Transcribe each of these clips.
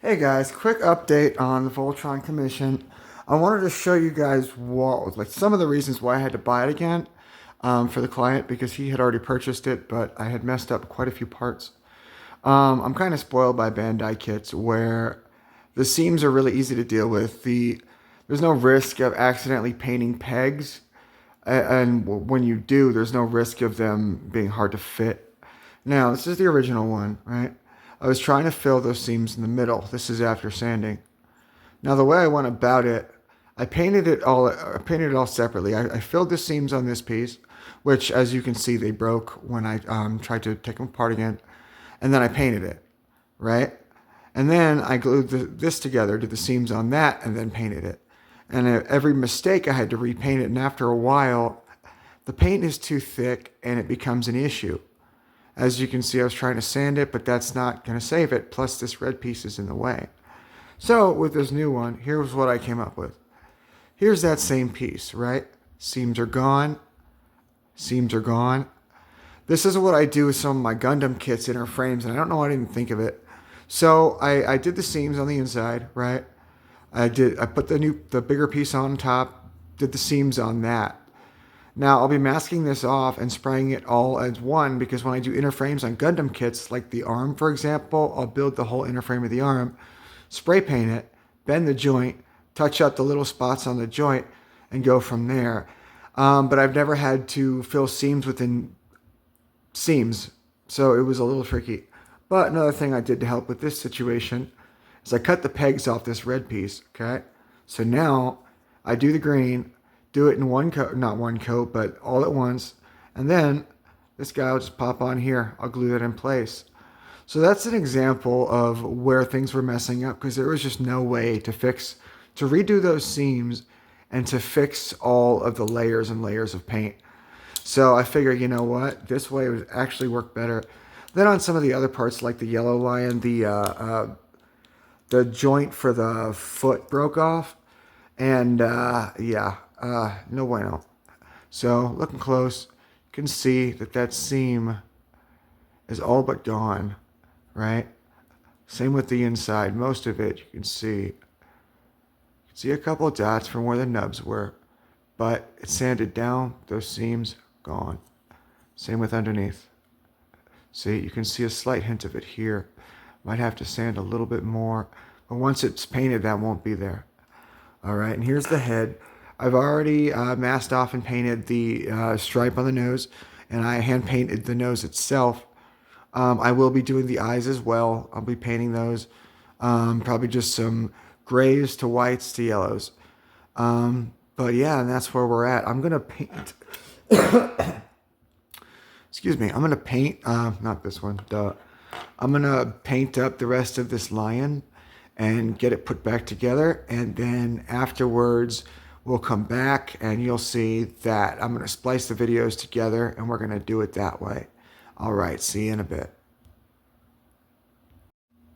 Hey guys, quick update on the Voltron commission. I wanted to show you guys like some of the reasons why I had to buy it again for the client because he had already purchased it, but I had messed up quite a few parts. I'm kind of spoiled by Bandai kits where the seams are really easy to deal with. There's no risk of accidentally painting pegs, and when you do, there's no risk of them being hard to fit. Now, this is the original one, right? I was trying to fill those seams in the middle. This is after sanding. Now, the way I went about it, I painted it all separately. I filled the seams on this piece, which, as you can see, they broke when I tried to take them apart again. And then I painted it, right? And then I glued this together, did the seams on that, and then painted it. And every mistake, I had to repaint it. And after a while, the paint is too thick and it becomes an issue. As you can see, I was trying to sand it, but that's not going to save it. Plus, this red piece is in the way. So, with this new one, here's what I came up with. Here's that same piece, right? Seams are gone. Seams are gone. This is what I do with some of my Gundam kits, inner frames, and I don't know why I didn't think of it. So, I did the seams on the inside, right? I put the bigger piece on top, did the seams on that. Now, I'll be masking this off and spraying it all as one because when I do inner frames on Gundam kits, like the arm, for example, I'll build the whole inner frame of the arm, spray paint it, bend the joint, touch up the little spots on the joint, and go from there. But I've never had to fill seams within seams, so it was a little tricky. But another thing I did to help with this situation is I cut the pegs off this red piece, okay? So now I do the green, do it in one coat, not one coat, but all at once. And then this guy will just pop on here. I'll glue that in place. So that's an example of where things were messing up because there was just no way to redo those seams and to fix all of the layers and layers of paint. So I figured, you know what, this way would actually work better. Then on some of the other parts, like the yellow lion, the joint for the foot broke off. And yeah, no bueno. So looking close, you can see that seam is all but gone, right? Same with the inside. Most of it you can see. You can see a couple of dots from where the nubs were, but it's sanded down. Those seams gone. Same with underneath. See, you can see a slight hint of it here. Might have to sand a little bit more, but once it's painted, that won't be there. All right, and here's the head. I've already masked off and painted the stripe on the nose, and I hand painted the nose itself. I will be doing the eyes as well. I'll be painting those. Probably just some grays to whites to yellows. But yeah, and that's where we're at. I'm going to paint. Excuse me. I'm going to paint, not this one, duh. I'm going to paint up the rest of this lion and get it put back together. And then afterwards, we'll come back and you'll see that I'm going to splice the videos together and we're going to do it that way. All right, see you in a bit.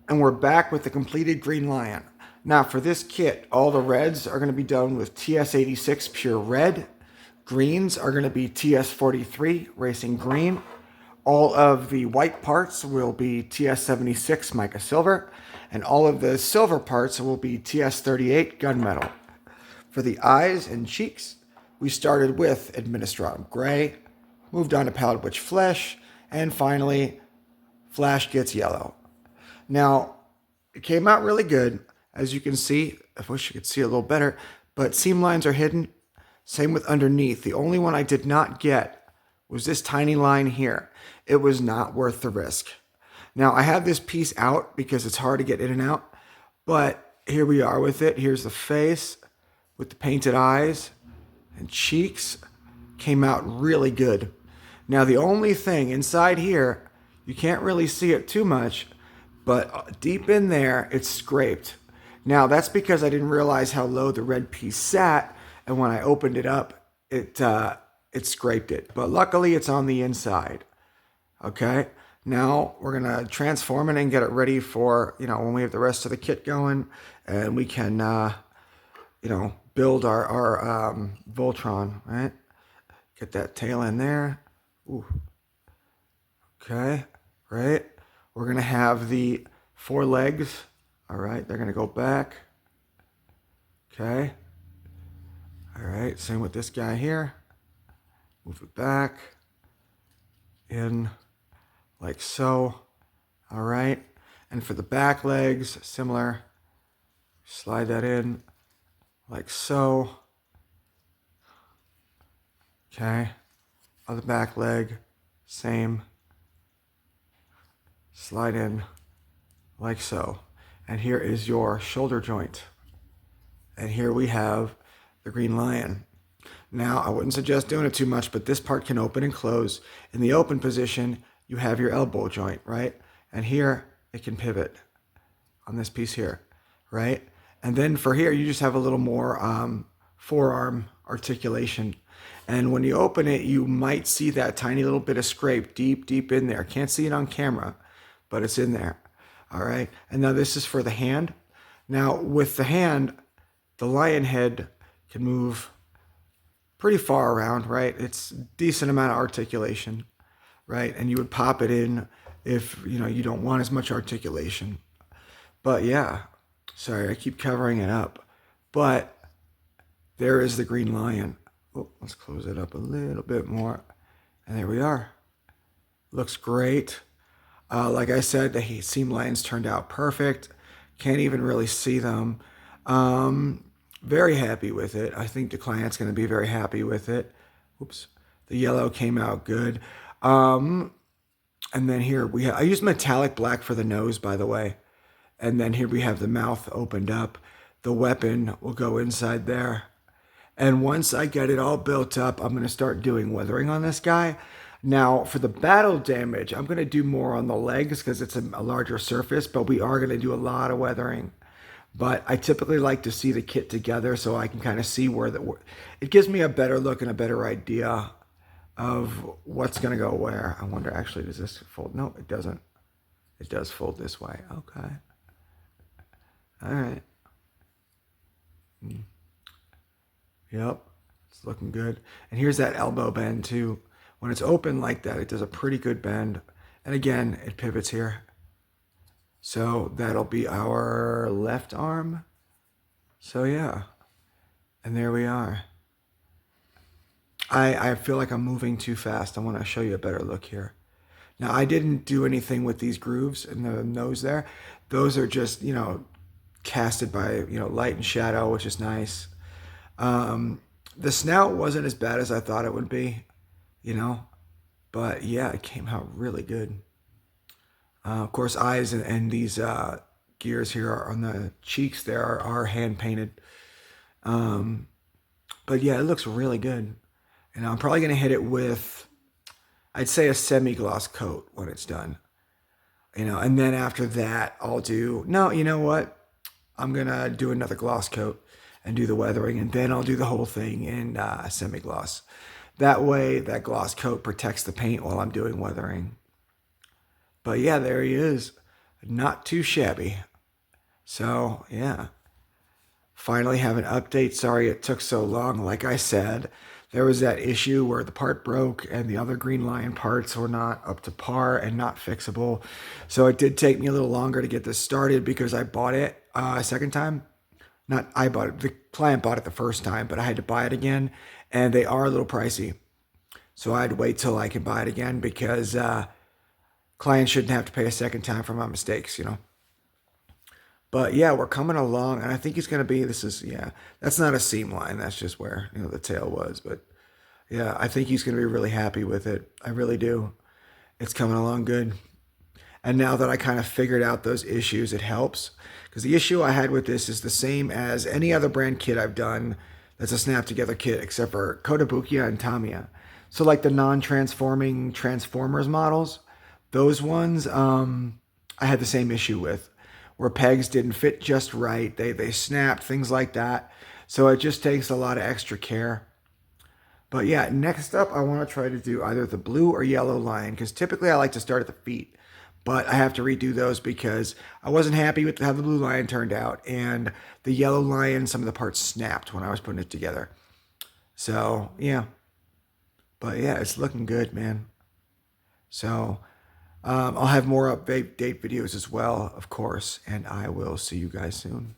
And we're back with the completed green lion. Now for this kit, all the reds are going to be done with TS86 Pure Red. Greens are going to be TS43 Racing Green. All of the white parts will be TS76 Mica Silver. And all of the silver parts will be TS38 Gunmetal. For the eyes and cheeks, we started with Administratum Gray, moved on to Pallid Witch Flesh, and finally, Flash gets yellow. Now, it came out really good. As you can see, I wish you could see a little better, but seam lines are hidden. Same with underneath. The only one I did not get was this tiny line here. It was not worth the risk. Now, I have this piece out because it's hard to get in and out, but here we are with it. Here's the face with the painted eyes and cheeks. Came out really good. Now, the only thing inside here, you can't really see it too much, but deep in there, it's scraped. Now, that's because I didn't realize how low the red piece sat, and when I opened it up, it scraped it. But luckily, it's on the inside. Okay? Now, we're going to transform it and get it ready for, when we have the rest of the kit going, and we can, build our Voltron, right? Get that tail in there. Ooh. Okay, right? We're going to have the 4 legs All right, they're going to go back. Okay. All right, same with this guy here. Move it back. In like so. All right. And for the back legs, similar. Slide that in like so. Okay. Other back leg, same. Slide in like so. And here is your shoulder joint. And here we have the green lion. Now, I wouldn't suggest doing it too much, but this part can open and close. In the open position, you have your elbow joint, right? And here, it can pivot on this piece here, right? And then for here, you just have a little more forearm articulation. And when you open it, you might see that tiny little bit of scrape deep in there. Can't see it on camera, but it's in there, all right? And now this is for the hand. Now, with the hand, the lion head can move pretty far around, right? It's a decent amount of articulation, right? And you would pop it in if, you don't want as much articulation. But yeah, sorry, I keep covering it up. But there is the green lion. Oh, let's close it up a little bit more. And there we are. Looks great. Like I said, the seam lines turned out perfect. Can't even really see them. Very happy with it. I think the client's going to be very happy with it. Oops. The yellow came out good. And then here I used metallic black for the nose, by the way. And then here we have the mouth opened up. The weapon will go inside there. And once I get it all built up, I'm going to start doing weathering on this guy. Now, for the battle damage, I'm going to do more on the legs because it's a larger surface, but we are going to do a lot of weathering. But I typically like to see the kit together so I can kind of see it gives me a better look and a better idea of what's going to go where. I wonder, actually, does this fold? No, it doesn't. It does fold this way. Okay. All right. Yep. It's looking good. And here's that elbow bend too. When it's open like that, it does a pretty good bend. And again, it pivots here. So that'll be our left arm. So yeah. And there we are. I feel like I'm moving too fast. I want to show you a better look here. Now, I didn't do anything with these grooves in the nose there. Those are just, casted by, light and shadow, which is nice. The snout wasn't as bad as I thought it would be, but yeah, it came out really good. Of course, eyes and these gears here are on the cheeks there are hand painted. But yeah, it looks really good. And I'm probably going to hit it with, I'd say, a semi-gloss coat when it's done. And then after that, I'll do, no, you know what? I'm going to do another gloss coat and do the weathering, and then I'll do the whole thing in semi-gloss. That way, that gloss coat protects the paint while I'm doing weathering. But yeah, there he is. Not too shabby. So, yeah. Finally have an update. Sorry it took so long. Like I said, there was that issue where the part broke and the other Green Lion parts were not up to par and not fixable. So it did take me a little longer to get this started because I bought it a second time. Not I bought it. The client bought it the first time, but I had to buy it again. And they are a little pricey. So I had to wait till I can buy it again because clients shouldn't have to pay a second time for my mistakes, But yeah, we're coming along, and I think he's going to be, that's not a seam line. That's just where, the tail was. But yeah, I think he's going to be really happy with it. I really do. It's coming along good. And now that I kind of figured out those issues, it helps. Because the issue I had with this is the same as any other brand kit I've done that's a snap together kit, except for Kotobukiya and Tamiya. So like the non-transforming Transformers models, those ones I had the same issue with, where pegs didn't fit just right. They snapped, things like that. So it just takes a lot of extra care. But yeah, next up, I want to try to do either the blue or yellow line, because typically I like to start at the feet. But I have to redo those because I wasn't happy with how the blue lion turned out. And the yellow lion, some of the parts snapped when I was putting it together. So, yeah. But yeah, it's looking good, man. So, I'll have more update videos as well, of course, and I will see you guys soon.